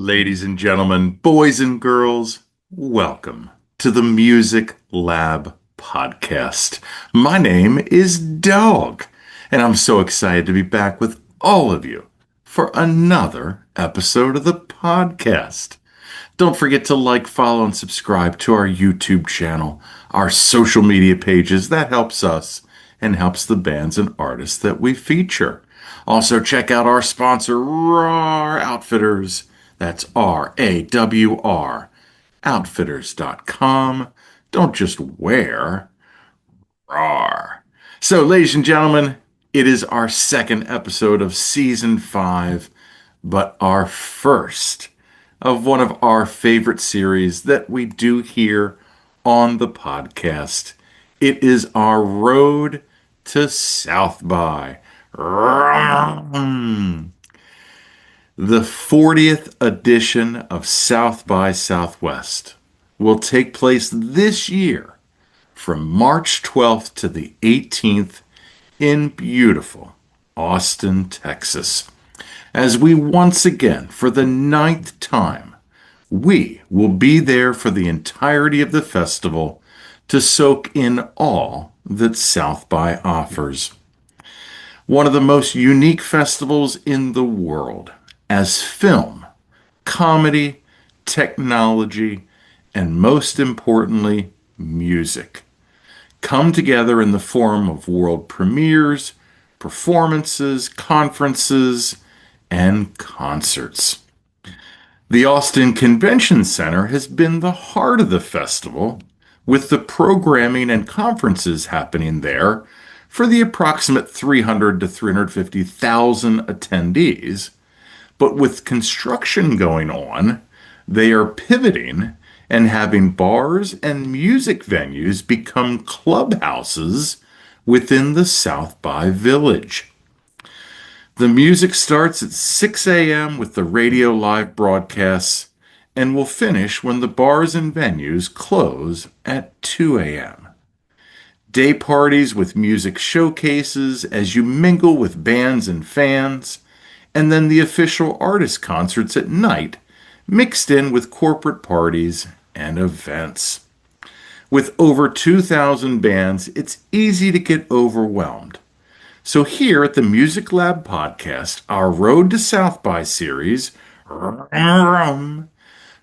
Ladies and gentlemen, boys and girls, welcome to the Music Lab podcast. My name is Dogg, and I'm so excited to be back with all of you for another episode of the podcast. Don't forget to like, follow, and subscribe to our YouTube channel, our social media pages. That helps us and helps the bands and artists that we feature. Also, check out our sponsor, RAR Outfitters. That's RAWR, outfitters.com. Don't just wear, RAR. So, ladies and gentlemen, it is our second episode of season 5, but our first of one of our favorite series that we do here on the podcast. It is our Road to South by. The 40th edition of South by Southwest will take place this year from March 12th to the 18th in beautiful Austin, Texas. As we once again, for the 9th time, we will be there for the entirety of the festival to soak in all that South by offers. One of the most unique festivals in the world, as film, comedy, technology, and most importantly, music come together in the form of world premieres, performances, conferences, and concerts. The Austin Convention Center has been the heart of the festival, with the programming and conferences happening there for the approximate 300 to 350,000 attendees. But with construction going on, they are pivoting and having bars and music venues become clubhouses within the South by Village. The music starts at 6 a.m. with the radio live broadcasts and will finish when the bars and venues close at 2 a.m. Day parties with music showcases as you mingle with bands and fans, and then the official artist concerts at night, mixed in with corporate parties and events. With over 2,000 bands, it's easy to get overwhelmed. So here at the Music Lab podcast, our Road to South by series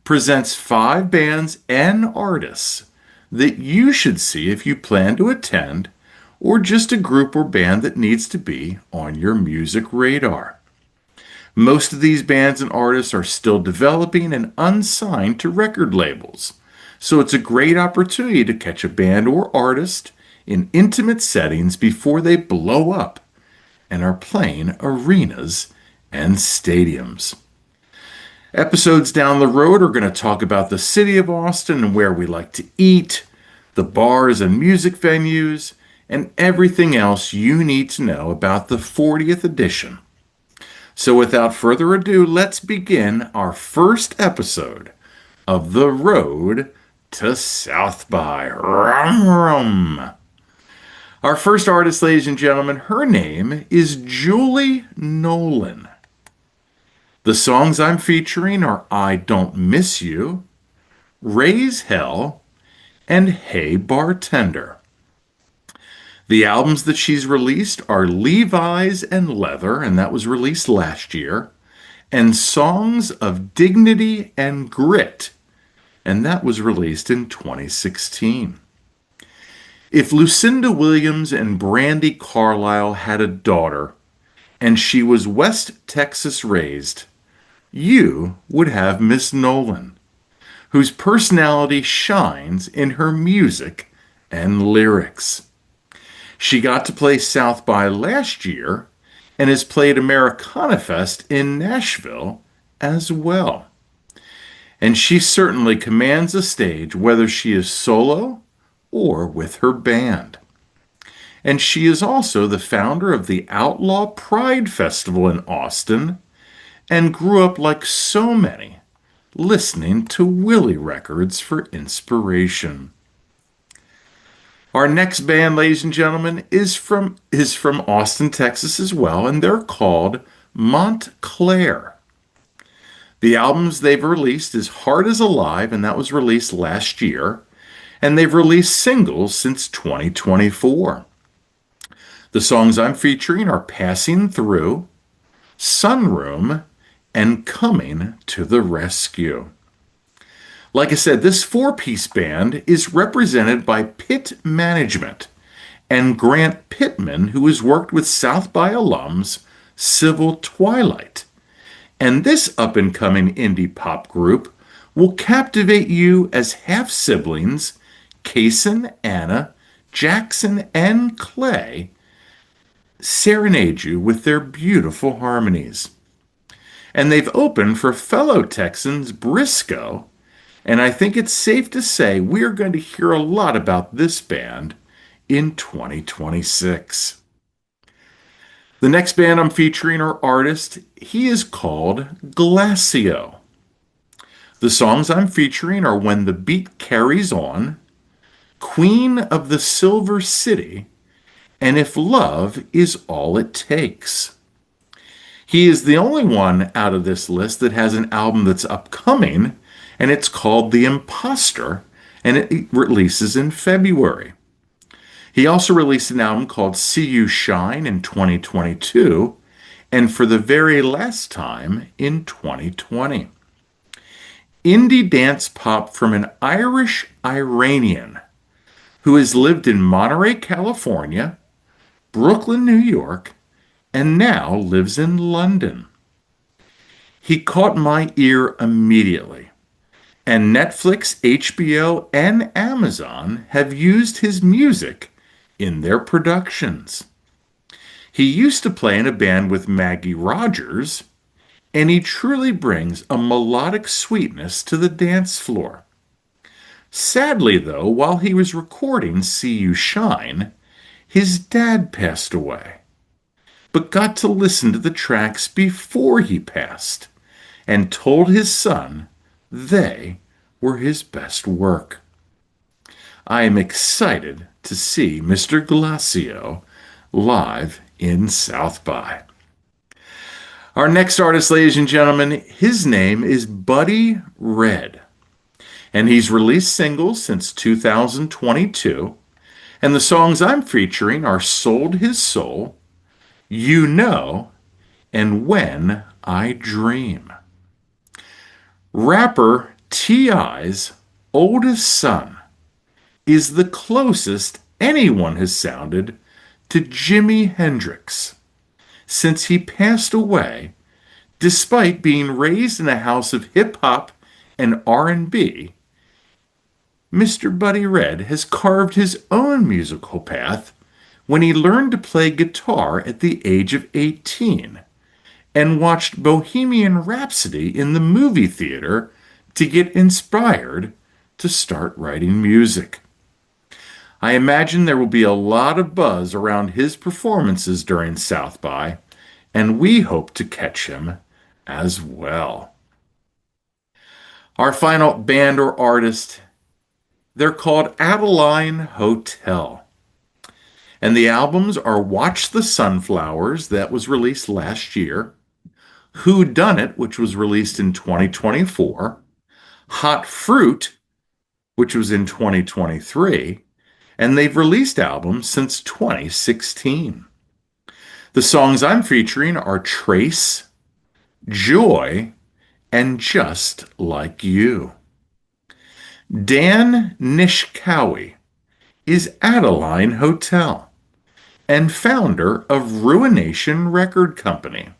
presents 5 bands and artists that you should see if you plan to attend, or just a group or band that needs to be on your music radar. Most of these bands and artists are still developing and unsigned to record labels, so it's a great opportunity to catch a band or artist in intimate settings before they blow up and are playing arenas and stadiums. Episodes down the road are going to talk about the city of Austin and where we like to eat, the bars and music venues, and everything else you need to know about the 40th edition. So without further ado, let's begin our first episode of The Road to South by. Our first artist, ladies and gentlemen, her name is Julie Nolan. The songs I'm featuring are I Don't Miss You, Raise Hell, and Hey Bartender. The albums that she's released are Levi's and Leather, and that was released last year, and Songs of Dignity and Grit, and that was released in 2016. If Lucinda Williams and Brandi Carlile had a daughter, and she was West Texas raised, you would have Miss Nolan, whose personality shines in her music and lyrics. She got to play South by last year and has played Americana Fest in Nashville as well. And she certainly commands a stage whether she is solo or with her band. And she is also the founder of the Outlaw Pride Festival in Austin and grew up like so many listening to Willie records for inspiration. Our next band, ladies and gentlemen, is from Austin, Texas as well, and they're called Montclair. The albums they've released is Heart is Alive, and that was released last year. And they've released singles since 2024. The songs I'm featuring are Passing Through, Sunroom, and Coming to the Rescue. Like I said, this four-piece band is represented by Pit Management and Grant Pittman, who has worked with South by alums Civil Twilight. And this up-and-coming indie pop group will captivate you as half-siblings Kason, Anna, Jackson, and Clay serenade you with their beautiful harmonies. And they've opened for fellow Texans Briscoe, and I think it's safe to say we're going to hear a lot about this band in 2026. The next band I'm featuring or artist, he is called Glassio. The songs I'm featuring are When the Beat Carries On, Queen of the Silver City, and If Love Is All It Takes. He is the only one out of this list that has an album that's upcoming, and it's called The Imposter, and it releases in February. He also released an album called See You Shine in 2022, and For the Very Last Time in 2020. Indie dance pop from an Irish Iranian who has lived in Monterey, California, Brooklyn, New York, and now lives in London. He caught my ear immediately, and Netflix, HBO, and Amazon have used his music in their productions. He used to play in a band with Maggie Rogers, and he truly brings a melodic sweetness to the dance floor. Sadly, though, while he was recording See You Shine, his dad passed away, but got to listen to the tracks before he passed and told his son they were his best work. I am excited to see Mr. Glassio live in South by. Our next artist, ladies and gentlemen, his name is Buddy Red, and he's released singles since 2022, and the songs I'm featuring are Sold His Soul, You Know, and When I Dream. Rapper T.I.'s oldest son is the closest anyone has sounded to Jimi Hendrix since he passed away, despite being raised in a house of hip-hop and R&B. Mr. Buddy Red has carved his own musical path when he learned to play guitar at the age of 18 and watched Bohemian Rhapsody in the movie theater to get inspired to start writing music. I imagine there will be a lot of buzz around his performances during South by, and we hope to catch him as well. Our final band or artist, they're called Adeline Hotel. And the albums are Watch the Sunflowers, that was released last year, Who Done It, which was released in 2024, Hot Fruit, which was in 2023, and they've released albums since 2016. The songs I'm featuring are Trace, Joy, and Just Like You. Dan Nishkawi is Adeline Hotel and founder of Ruination Record Company,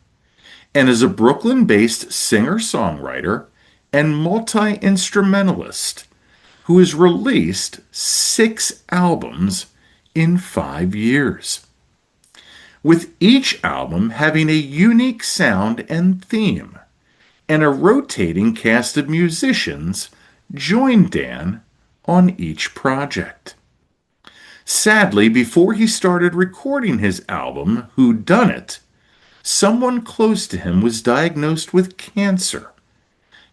and is a Brooklyn-based singer-songwriter and multi-instrumentalist who has released 6 albums in 5 years, with each album having a unique sound and theme, and a rotating cast of musicians join Dan on each project. Sadly, before he started recording his album, Who Done It, someone close to him was diagnosed with cancer.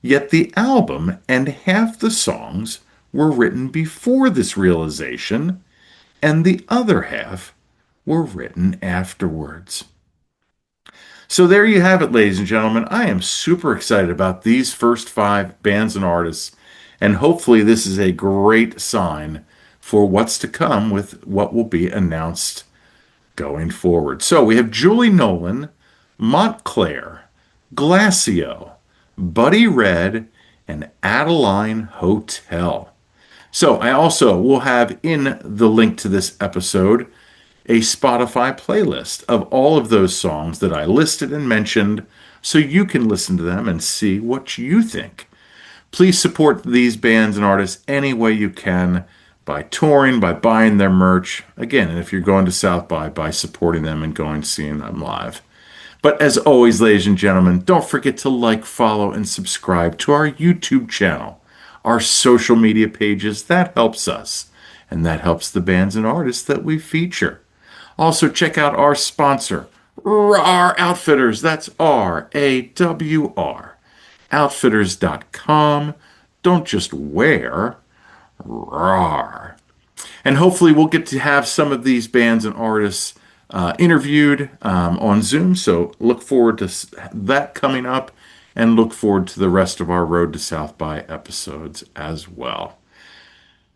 Yet the album and half the songs were written before this realization, and the other half were written afterwards. So there you have it, ladies and gentlemen. I am super excited about these first five bands and artists, and hopefully this is a great sign for what's to come with what will be announced going forward. So we have Julie Nolan, Montclair, Glassio, Buddy Red, and Adeline Hotel. So I also will have in the link to this episode a Spotify playlist of all of those songs that I listed and mentioned so you can listen to them and see what you think. Please support these bands and artists any way you can by touring, by buying their merch. Again, if you're going to South by supporting them and going seeing them live. But as always, ladies and gentlemen, don't forget to like, follow, and subscribe to our YouTube channel, our social media pages. That helps us, and that helps the bands and artists that we feature. Also, check out our sponsor, RAR Outfitters. That's RAWR. Outfitters.com. Don't just wear, RAR. And hopefully, we'll get to have some of these bands and artists interviewed on Zoom. So look forward to that coming up, and look forward to the rest of our Road to South by episodes as well.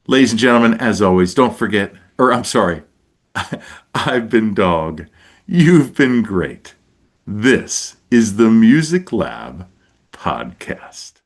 Ladies and gentlemen, as always, don't forget, or I'm sorry, I've been Dogg. You've been great. This is the Music Lab Podcast.